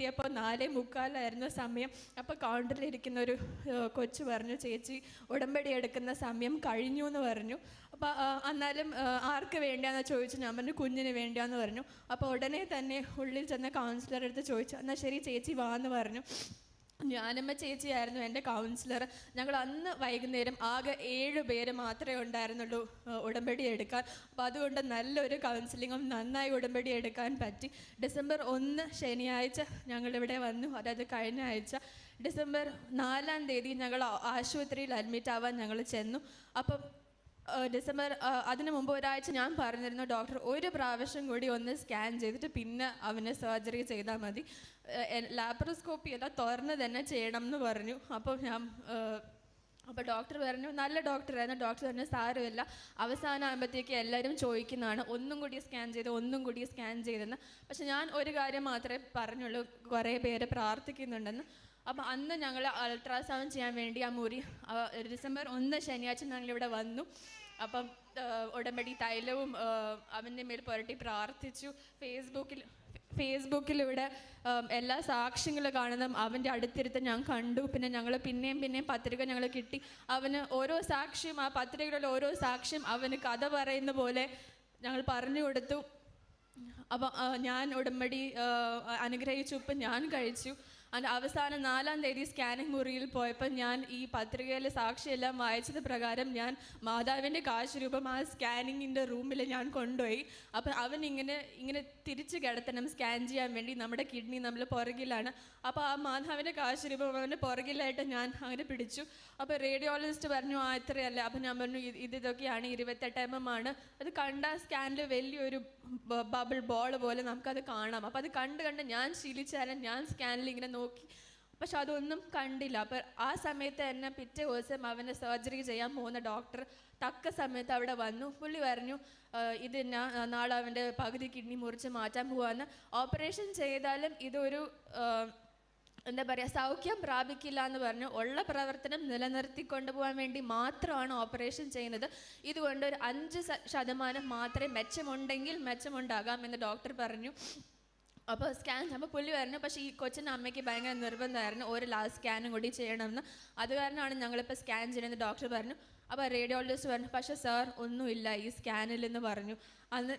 എത്തിയപ്പോൾ 4:45 സമയം. അപ്പോൾ കൗണ്ടറിലിരിക്കുന്ന ഒരു കൊച്ചു പറഞ്ഞു, ചേച്ചി ഉടമ്പടി എടുക്കുന്ന സമയം കഴിഞ്ഞു എന്ന് പറഞ്ഞു. അപ്പോൾ എന്നാലും ആർക്ക് വേണ്ടിയാണെന്ന് ചോദിച്ചു. ഞാൻ പറഞ്ഞു കുഞ്ഞിന് വേണ്ടിയാന്ന് പറഞ്ഞു. അപ്പോൾ ഉടനെ തന്നെ ഉള്ളിൽ ചെന്ന കൗൺസിലർ അടുത്ത് ചോദിച്ചു, എന്നാൽ ശരി ചേച്ചി വാന്ന് പറഞ്ഞു. ഞാനമ്മ ചേച്ചിയായിരുന്നു എൻ്റെ കൗൺസിലർ. ഞങ്ങൾ അന്ന് വൈകുന്നേരം ആകെ 7 പേര് മാത്രമേ ഉണ്ടായിരുന്നുള്ളൂ ഉടമ്പടി എടുക്കാൻ. അപ്പോൾ അതുകൊണ്ട് നല്ലൊരു കൗൺസിലിങ്ങും നന്നായി ഉടമ്പടി എടുക്കാൻ പറ്റി. ഡിസംബർ 1 ശനിയാഴ്ച ഞങ്ങളിവിടെ വന്നു. അതായത് കഴിഞ്ഞ ആഴ്ച ഡിസംബർ 4-ാം തീയതി ഞങ്ങൾ ആശുപത്രിയിൽ അഡ്മിറ്റ് ആവാൻ ഞങ്ങൾ ചെന്നു. അപ്പം ഡിസംബർ അതിന് മുമ്പ് ഒരാഴ്ച ഞാൻ പറഞ്ഞിരുന്നു, ഡോക്ടർ ഒരു പ്രാവശ്യം കൂടി ഒന്ന് സ്കാൻ ചെയ്തിട്ട് പിന്നെ അവന് സർജറി ചെയ്താൽ മതി, ലാപ്രോസ്കോപ്പി എല്ലാം തുറന്ന് തന്നെ ചെയ്യണം എന്ന് പറഞ്ഞു. അപ്പോൾ ഡോക്ടർ പറഞ്ഞു, നല്ല ഡോക്ടറായിരുന്നു. ഡോക്ടർ പറഞ്ഞു സാരമില്ല, അവസാനം ആകുമ്പോഴത്തേക്ക് എല്ലാവരും ചോദിക്കുന്നതാണ് ഒന്നും കൂടി സ്കാൻ ചെയ്തെന്ന്. പക്ഷെ ഞാൻ ഒരു കാര്യം മാത്രമേ പറഞ്ഞുള്ളൂ, കുറേ പേര് പ്രാർത്ഥിക്കുന്നുണ്ടെന്ന്. അപ്പം അന്ന് ഞങ്ങൾ അൾട്രാസൗണ്ട് ചെയ്യാൻ വേണ്ടി ആ മുറി ഡിസംബർ 1 ശനിയാഴ്ച ഞങ്ങളിവിടെ വന്നു. അപ്പം ഉടമ്പടി തൈലവും അവൻ്റെ മേൽ പുരട്ടി പ്രാർത്ഥിച്ചു. ഫേസ്ബുക്കിലൂടെ എല്ലാ സാക്ഷ്യങ്ങളും കാണുന്നതും അവൻ്റെ അടുത്തിരുത്ത് ഞാൻ കണ്ടു. പിന്നെ ഞങ്ങൾ പിന്നെയും പത്രിക ഞങ്ങൾ കിട്ടി. അവന് ഓരോ സാക്ഷ്യം, ആ പത്രികയിലുള്ള ഓരോ സാക്ഷ്യം അവന് കഥ പറയുന്ന പോലെ ഞങ്ങൾ പറഞ്ഞു കൊടുത്തു. അപ്പം ഞാൻ ഉടമ്പടി അനുഗ്രഹിച്ചു, ഉപ്പ് ഞാൻ കഴിച്ചു. അവസാനം 4-ാം തീയതി സ്കാനിങ് മുറിയിൽ പോയപ്പോൾ ഞാൻ ഈ പത്രികയിലെ സാക്ഷിയെല്ലാം വായിച്ചത് പ്രകാരം ഞാൻ മാതാവിൻ്റെ കാശ് രൂപം ആ സ്കാനിങ്ങിൻ്റെ റൂമിൽ ഞാൻ കൊണ്ടുപോയി. അപ്പം അവനിങ്ങനെ തിരിച്ച് കിടത്തണം സ്കാൻ ചെയ്യാൻ വേണ്ടി. നമ്മുടെ കിഡ്നി നമ്മൾ പുറകിലാണ്. അപ്പോൾ ആ മാതാവിൻ്റെ കാശ് രൂപം അവൻ്റെ പുറകിലായിട്ട് ഞാൻ അങ്ങനെ പിടിച്ചു. അപ്പോൾ റേഡിയോളജിസ്റ്റ് പറഞ്ഞു ഇത്രയല്ല. അപ്പം ഞാൻ പറഞ്ഞു ഇതൊക്കെയാണ് 28 mm ആണ്. അത് കണ്ട സ്കാനിൽ വലിയൊരു ബബിൾ ബോൾ പോലെ നമുക്കത് കാണാം. അപ്പോൾ അത് കണ്ട് ഞാൻ ശീലിച്ചാലും ഞാൻ സ്കാനിൽ ഇങ്ങനെ നോക്കി, പക്ഷെ അതൊന്നും കണ്ടില്ല. അപ്പം ആ സമയത്ത് തന്നെ പിറ്റേ ദിവസം അവന് സർജറി ചെയ്യാൻ പോകുന്ന ഡോക്ടർ തക്ക സമയത്ത് അവിടെ വന്നു. പുള്ളി പറഞ്ഞു ഇത് നാളെ അവൻ്റെ പകുതി കിഡ്നി മുറിച്ച് മാറ്റാൻ പോവാന്ന്. ഓപ്പറേഷൻ ചെയ്താലും ഇതൊരു എന്താ പറയുക, സൗഖ്യം പ്രാപിക്കില്ല എന്ന് പറഞ്ഞു. ഉള്ള പ്രവർത്തനം നിലനിർത്തിക്കൊണ്ടു പോകാൻ വേണ്ടി മാത്രമാണ് ഓപ്പറേഷൻ ചെയ്യുന്നത്. ഇതുകൊണ്ട് ഒരു 5% മാത്രമേ മെച്ചമുണ്ടാകാം എന്ന് ഡോക്ടർ പറഞ്ഞു. അപ്പോൾ പുള്ളി പറഞ്ഞു, പക്ഷേ ഈ കൊച്ചിൻ്റെ അമ്മയ്ക്ക് ഭയങ്കര നിർബന്ധമായിരുന്നു ഒരു ലാസ്റ്റ് സ്കാനും കൂടി ചെയ്യണമെന്ന്. അത് കാരണമാണ് ഞങ്ങളിപ്പോൾ സ്കാൻ ചെയ്യണമെന്ന് ഡോക്ടർ പറഞ്ഞു. അപ്പോൾ റേഡിയോളജിസ്റ്റ് പറഞ്ഞു, പക്ഷേ സാർ ഒന്നുമില്ല ഈ സ്കാനിലെന്ന് പറഞ്ഞു. അന്ന്